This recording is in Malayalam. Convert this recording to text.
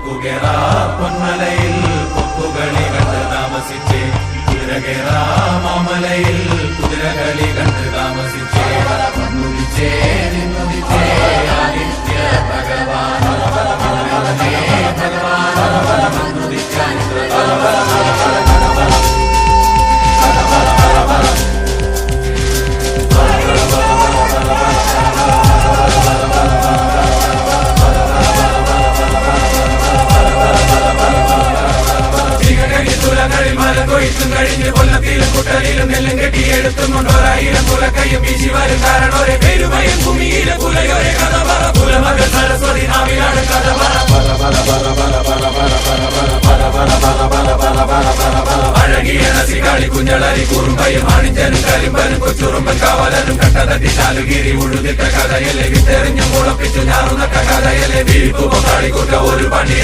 കൊക്കുകേറ പൊന്മലയിൽ കൊക്കുകളി കണ്ട് താമസിച്ചേ കുതിരകേറ മാമലയിൽ കുതിരകളി കണ്ട് താമസിച്ചേ വന്നുദിച്ചേ നിന്നുദിച്ചേ ആദിത്യ ഭഗവാൻ ഭഗവാൻ വന്നുദിച്ചാൻ കൊയ്ത്തും കഴിഞ്ഞ് കൊല്ലത്തിലും കുട്ടലിലും നെല്ലും കെട്ടിയെടുത്തും കൊണ്ടോരായിരം കുലക്കയ്യും വീശി വരും കാരണോരെ പെരുമയും ഭൂമിയിലെ കുലയോരെ കഥ പറ കുലമകൾ സരസ്വതി നാവിലാണ് കഥ അഴകിയ നസികാളി കുഞ്ഞളരി കുറുമ്പയും അണിഞ്ചനും കരിമ്പനും കൊച്ചുറുമ്പൻ കാവലനും കട്ടതട്ടി ശാലുഗിരി ഉഴുതിട്ട കഥയല്ലേ വിത്തെറിഞ്ഞു മുളപ്പിച്ചു ഞാറുന്നട്ട കഥയല്ലേ വീഴ്ത്തുമ്പോ കളിക്കൂട്ട ഒരു പണി